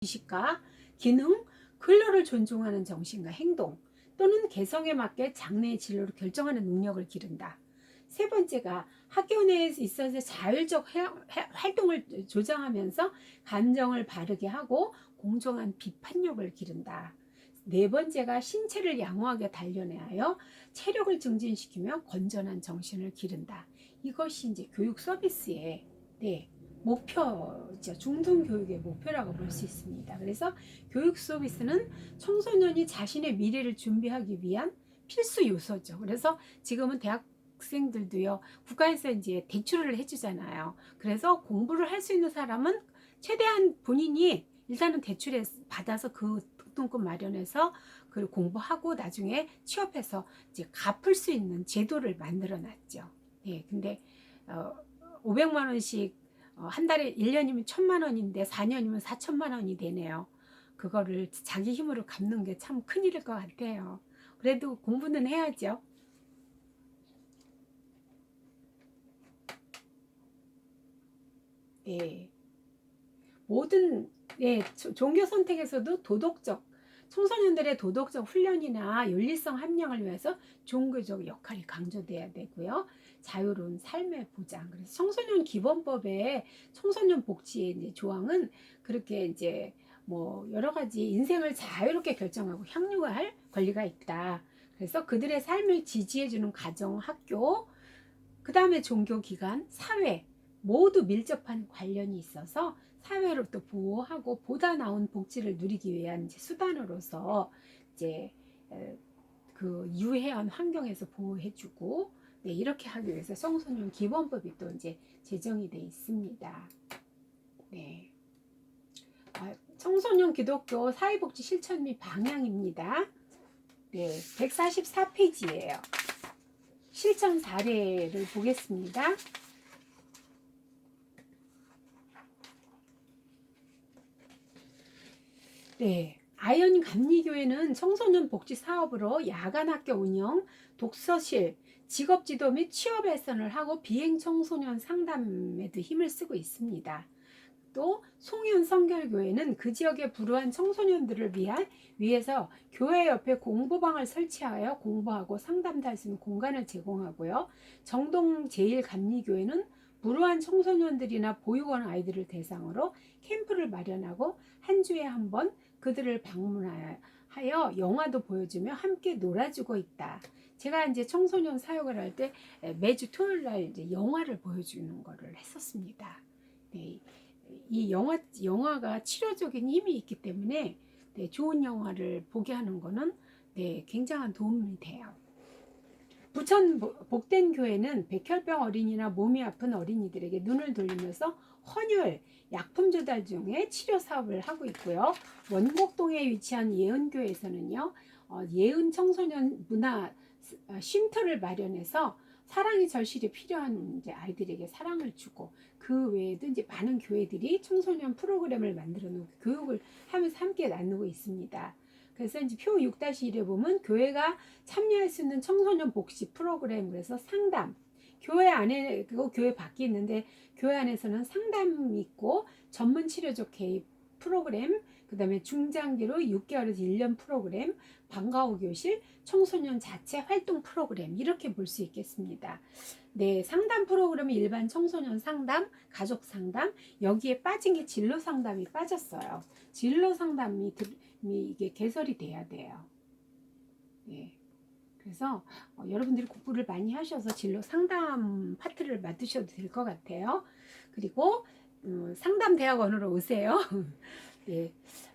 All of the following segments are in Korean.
지식과 기능, 근로를 존중하는 정신과 행동 또는 개성에 맞게 장래의 진로를 결정하는 능력을 기른다. 세 번째가 학교 내에 있어서 자율적 활동을 조장하면서 감정을 바르게 하고 공정한 비판력을 기른다. 네 번째가 신체를 양호하게 단련하여 체력을 증진시키며 건전한 정신을 기른다. 이것이 이제 교육 서비스의 목표죠. 중등교육의 목표라고 볼 수 있습니다. 그래서 교육 서비스는 청소년이 자신의 미래를 준비하기 위한 필수 요소죠. 그래서 지금은 대학생들도요, 국가에서 이제 대출을 해주잖아요. 그래서 공부를 할 수 있는 사람은 최대한 본인이 일단은 대출에 받아서 그 등록금 마련해서 그리고 공부하고 나중에 취업해서 이제 갚을 수 있는 제도를 만들어 놨죠. 예, 근데 500만 원씩 한 달에 1년이면 1000만 원인데 4년이면 4천만 원이 되네요. 그거를 자기 힘으로 갚는 게 참 큰일일 것 같아요. 그래도 공부는 해야죠. 네. 모든 종교 선택에서도 청소년들의 도덕적 훈련이나 윤리성 함량을 위해서 종교적 역할이 강조돼야 되고요. 자유로운 삶의 보장. 그래서 청소년 기본법의 청소년 복지의 이제 조항은 그렇게 이제 뭐 여러 가지 인생을 자유롭게 결정하고 향유할 권리가 있다. 그래서 그들의 삶을 지지해주는 가정, 학교, 그 다음에 종교기관, 사회 모두 밀접한 관련이 있어서 사회로부터 보호하고 보다 나은 복지를 누리기 위한 이제 수단으로서 이제 그 유해한 환경에서 보호해주고 이렇게 하기 위해서 청소년 기본법이 또 이제 제정이 돼 있습니다. 네. 청소년 기독교 사회복지 실천 및 방향입니다. 네, 144페이지예요. 실천 사례를 보겠습니다. 네, 아이언 감리교회는 청소년 복지 사업으로 야간 학교 운영, 독서실, 직업지도 및 취업 발전을 하고 비행 청소년 상담에도 힘을 쓰고 있습니다. 또 송윤 성결교회는 그 지역의 불우한 청소년들을 위해서 교회 옆에 공부방을 설치하여 공부하고 상담도 할 수 있는 공간을 제공하고요. 정동 제1감리교회는 불우한 청소년들이나 보육원 아이들을 대상으로 캠프를 마련하고 한 주에 한 번 그들을 방문하여 영화도 보여주며 함께 놀아주고 있다. 제가 이제 청소년 사역을 할 때 매주 토요일 날 이제 영화를 보여주는 거를 했었습니다. 네. 이 영화가 치료적인 힘이 있기 때문에 좋은 영화를 보게 하는 거는 굉장한 도움이 돼요. 부천 복된 교회는 백혈병 어린이나 몸이 아픈 어린이들에게 눈을 돌리면서 헌혈, 약품 조달 중에 치료 사업을 하고 있고요. 원곡동에 위치한 예은교회에서는요, 예은 청소년 문화 쉼터를 마련해서 사랑이 절실히 필요한 이제 아이들에게 사랑을 주고 그 외에도 이제 많은 교회들이 청소년 프로그램을 만들어 놓고 교육을 하면서 함께 나누고 있습니다. 그래서 이제 표 6-1에 보면 교회가 참여할 수 있는 청소년 복지 프로그램, 그래서 상담, 교회 안에 그리고 교회 밖에 있는데 교회 안에서는 상담이 있고 전문 치료적 개입 프로그램, 그 다음에 중장기로 6개월에서 1년 프로그램, 방과후 교실, 청소년 자체 활동 프로그램 이렇게 볼 수 있겠습니다. 네, 상담 프로그램은 일반 청소년 상담, 가족 상담, 여기에 빠진 게 진로 상담이 빠졌어요. 진로 상담이 이게 개설이 돼야 돼요. 네. 그래서 여러분들이 공부를 많이 하셔서 진로 상담 파트를 맡으셔도 될 것 같아요. 그리고 상담 대학원으로 오세요. 네.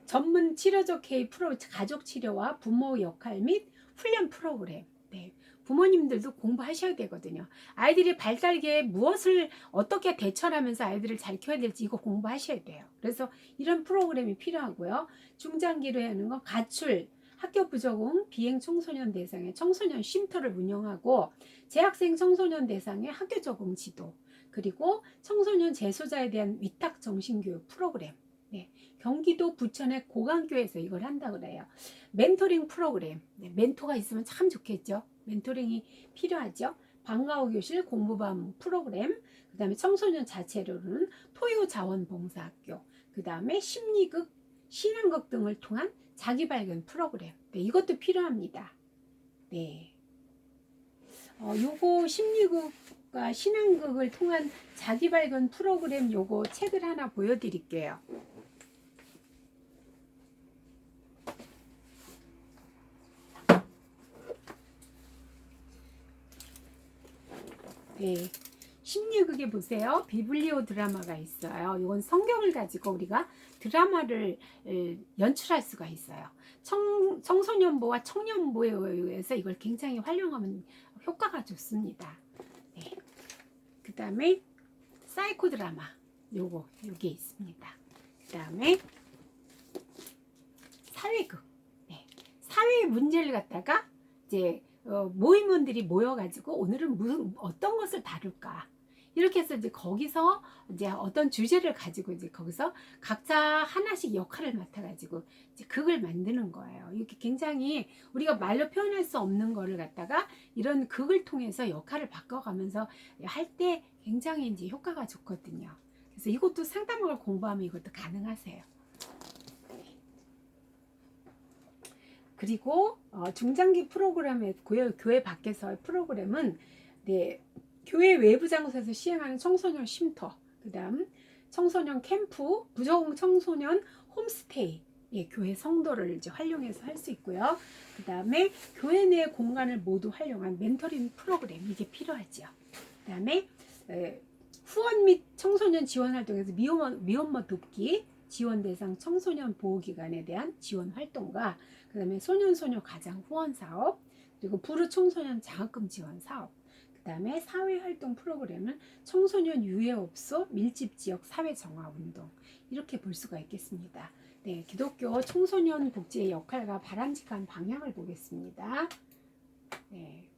전문 치료적 개입 가족 치료와 부모 역할 및 훈련 프로그램. 네. 부모님들도 공부하셔야 되거든요. 아이들이 발달기에 무엇을 어떻게 대처하면서 아이들을 잘 키워야 될지 이거 공부하셔야 돼요. 그래서 이런 프로그램이 필요하고요. 중장기로 하는 건 가출, 학교 부적응, 비행 청소년 대상의 청소년 쉼터를 운영하고 재학생 청소년 대상의 학교 적응 지도, 그리고 청소년 재소자에 대한 위탁 정신교육 프로그램. 네, 경기도 부천의 고강교에서 이걸 한다 그래요. 멘토링 프로그램. 네, 멘토가 있으면 참 좋겠죠. 멘토링이 필요하죠. 방과후 교실 공부반 프로그램, 그 다음에 청소년 자체로는 토요 자원봉사학교, 그 다음에 신앙극 등을 통한 자기 발견 프로그램. 네, 이것도 필요합니다. 네. 요거 심리극과 신앙극을 통한 자기 발견 프로그램 요거 책을 하나 보여드릴게요. 네. 심리극에 보세요. 비블리오 드라마가 있어요. 이건 성경을 가지고 우리가 드라마를 연출할 수가 있어요. 청소년부와 청년부에 의해서 이걸 굉장히 활용하면 효과가 좋습니다. 네. 그 다음에 사이코 드라마 요게 있습니다. 그 다음에 사회극. 네. 사회의 문제를 갖다가 이제 모임원들이 모여가지고 오늘은 어떤 것을 다룰까 이렇게 해서 이제 거기서 이제 어떤 주제를 가지고 이제 거기서 각자 하나씩 역할을 맡아가지고 이제 극을 만드는 거예요. 이렇게 굉장히 우리가 말로 표현할 수 없는 거를 갖다가 이런 극을 통해서 역할을 바꿔가면서 할 때 굉장히 이제 효과가 좋거든요. 그래서 이것도 상담학을 공부하면 이것도 가능하세요. 그리고 중장기 프로그램의 교회 밖에서의 프로그램은 네, 교회 외부 장소에서 시행하는 청소년 쉼터, 그 다음 청소년 캠프, 부적응 청소년 홈스테이, 예, 교회 성도를 이제 활용해서 할 수 있고요. 그 다음에 교회 내 공간을 모두 활용한 멘토링 프로그램, 이게 필요하죠. 그 다음에 후원 및 청소년 지원 활동에서 미혼모 돕기, 지원 대상 청소년 보호기관에 대한 지원 활동과 그 다음에 소년소녀 가장 후원 사업, 그리고 불우 청소년 장학금 지원 사업, 그 다음에 사회활동 프로그램은 청소년 유해업소 밀집지역 사회정화운동, 이렇게 볼 수가 있겠습니다. 네, 기독교 청소년 복지의 역할과 바람직한 방향을 보겠습니다. 네.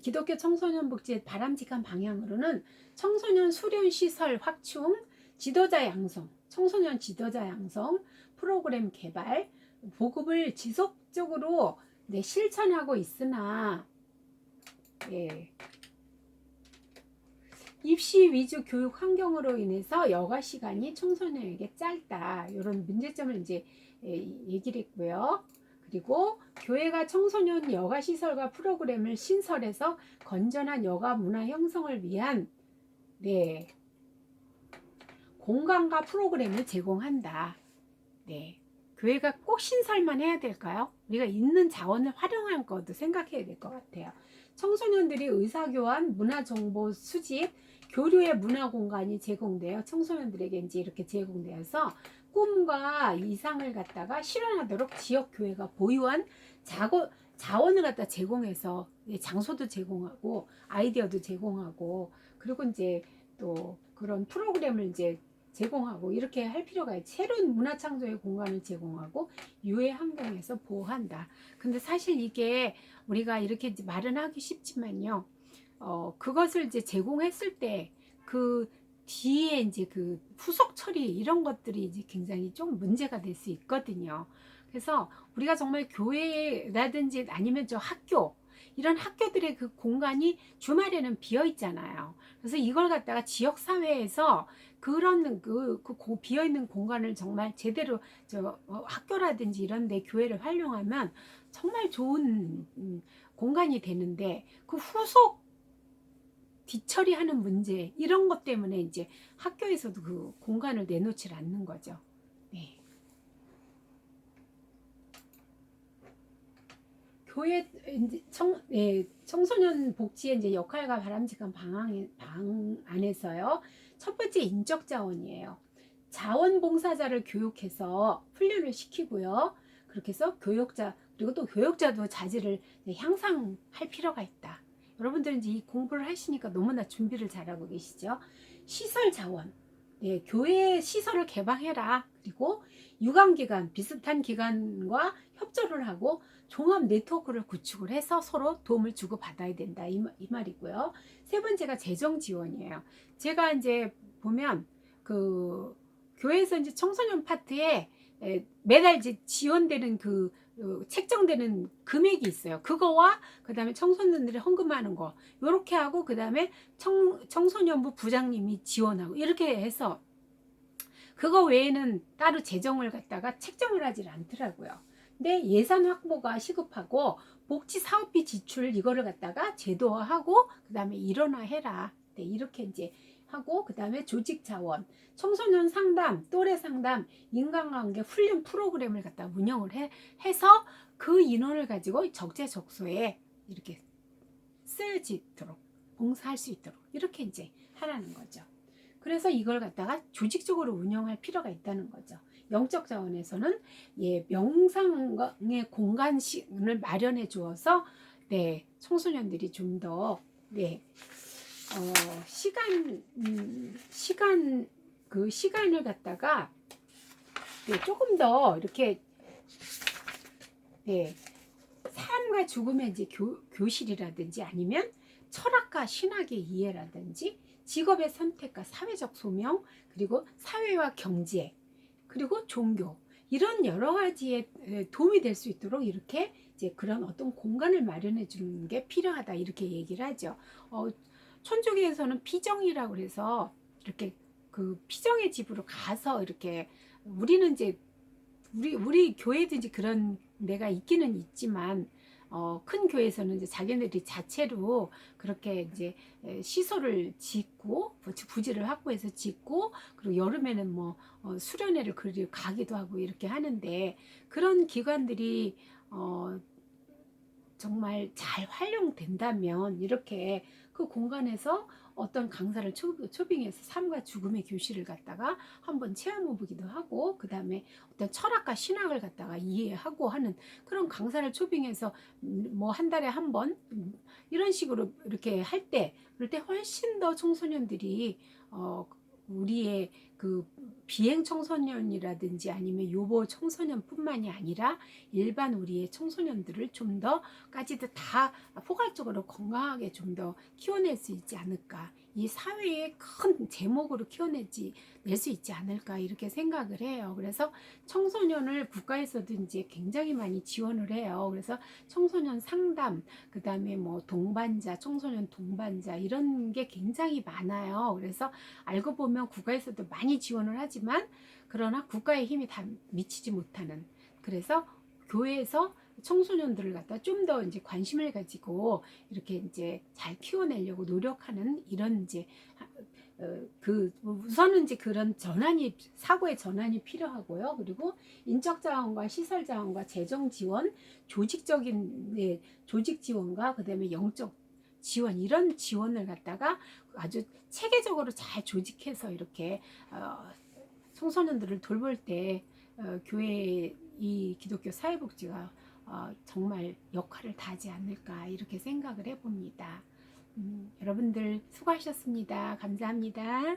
기독교 청소년 복지의 바람직한 방향으로는 청소년 수련 시설 확충, 지도자 양성, 청소년 지도자 양성, 프로그램 개발, 보급을 지속적으로 실천하고 있으나 예, 입시 위주 교육 환경으로 인해서 여가 시간이 청소년에게 짧다. 이런 문제점을 이제 얘기를 했고요. 그리고 교회가 청소년 여가 시설과 프로그램을 신설해서 건전한 여가 문화 형성을 위한 공간과 프로그램을 제공한다. 네. 교회가 꼭 신설만 해야 될까요? 우리가 있는 자원을 활용할 것도 생각해야 될 것 같아요. 청소년들이 의사교환, 문화정보 수집, 교류의 문화 공간이 제공되어 청소년들에게 이제 이렇게 제공되어서 꿈과 이상을 갖다가 실현하도록 지역 교회가 보유한 자원을 갖다 제공해서 장소도 제공하고 아이디어도 제공하고 그리고 이제 또 그런 프로그램을 이제 제공하고 이렇게 할 필요가 있지. 새로운 문화 창조의 공간을 제공하고 유해 환경에서 보호한다. 근데 사실 이게 우리가 이렇게 말은 하기 쉽지만요. 그것을 이제 제공했을 때 그 뒤에 이제 그 후속 처리 이런 것들이 이제 굉장히 좀 문제가 될 수 있거든요. 그래서 우리가 정말 교회라든지 아니면 저 학교 이런 학교들의 그 공간이 주말에는 비어 있잖아요. 그래서 이걸 갖다가 지역 사회에서 그런 그 비어 있는 공간을 정말 제대로 학교라든지 이런 데 교회를 활용하면 정말 좋은 공간이 되는데 그 후속 뒤처리하는 문제 이런 것 때문에 이제 학교에서도 그 공간을 내놓지 않는 거죠. 네. 교회 청소년 복지의 이제 역할과 바람직한 방안에서요. 첫 번째 인적 자원이에요. 자원봉사자를 교육해서 훈련을 시키고요. 그렇게 해서 교육자 그리고 또 교육자도 자질을 향상할 필요가 있다. 여러분들은 이제 이 공부를 하시니까 너무나 준비를 잘하고 계시죠. 시설 자원, 교회 시설을 개방해라. 그리고 유관기관, 비슷한 기관과 협조를 하고 종합 네트워크를 구축을 해서 서로 도움을 주고 받아야 된다. 이 말이고요. 세 번째가 재정 지원이에요. 제가 이제 보면 그 교회에서 이제 청소년 파트에 매달 이제 지원되는 그 책정되는 금액이 있어요. 그거와 그다음에 청소년들이 헌금하는 거 요렇게 하고 그다음에 청소년부 부장님이 지원하고 이렇게 해서 그거 외에는 따로 재정을 갖다가 책정을 하질 않더라고요. 근데 예산 확보가 시급하고 복지 사업비 지출 이거를 갖다가 제도화하고 그다음에 일원화해라. 네, 이렇게 이제 하고 그다음에 조직 자원, 청소년 상담, 또래 상담, 인간관계 훈련 프로그램을 갖다 운영을 해서 그 인원을 가지고 적재적소에 이렇게 쓰여지도록 봉사할 수 있도록 이렇게 이제 하라는 거죠. 그래서 이걸 갖다가 조직적으로 운영할 필요가 있다는 거죠. 영적 자원에서는 명상의 공간을 마련해 주어서 청소년들이 좀 더 시간을 갖다가 조금 더 이렇게 삶과 죽음의 이제 교실이라든지 아니면 철학과 신학의 이해라든지 직업의 선택과 사회적 소명 그리고 사회와 경제 그리고 종교 이런 여러 가지에 도움이 될 수 있도록 이렇게 이제 그런 어떤 공간을 마련해 주는 게 필요하다 이렇게 얘기를 하죠. 천주교에서는 피정이라고 해서 이렇게 그 피정의 집으로 가서 이렇게 우리는 이제 우리 교회도 이제 그런 데가 있기는 있지만 큰 교회에서는 이제 자기네들이 자체로 그렇게 이제 시설을 짓고 부지를 확보해서 짓고 그리고 여름에는 뭐 수련회를 가기도 하고 이렇게 하는데 그런 기관들이 정말 잘 활용된다면 이렇게 그 공간에서 어떤 강사를 초빙해서 삶과 죽음의 교실을 갖다가 한번 체험해 보기도 하고 그 다음에 어떤 철학과 신학을 갖다가 이해하고 하는 그런 강사를 초빙해서 뭐 한 달에 한 번 이런 식으로 이렇게 그럴 때 훨씬 더 청소년들이 우리의 그 비행 청소년이라든지 아니면 요보 청소년뿐만이 아니라 일반 우리의 청소년들을 좀 더까지도 다 포괄적으로 건강하게 좀 더 키워낼 수 있지 않을까 이 사회의 큰 제목으로 낼 수 있지 않을까 이렇게 생각을 해요. 그래서 청소년을 국가에서도 이제 굉장히 많이 지원을 해요. 그래서 청소년 상담 그 다음에 뭐 청소년 동반자 이런 게 굉장히 많아요. 그래서 알고 보면 국가에서도 많이 지원을 하지만 그러나 국가의 힘이 다 미치지 못하는 그래서 교회에서 청소년들을 갖다 좀 더 이제 관심을 가지고 이렇게 이제 잘 키워내려고 노력하는 이런 이제 우선은 이제 그런 사고의 전환이 필요하고요. 그리고 인적 자원과 시설 자원과 재정 지원, 조직적인 조직 지원과 그다음에 영적 지원 이런 지원을 갖다가 아주 체계적으로 잘 조직해서 이렇게 청소년들을 돌볼 때 교회 이 기독교 사회복지가 정말 역할을 다하지 않을까 이렇게 생각을 해봅니다. 여러분들 수고하셨습니다. 감사합니다.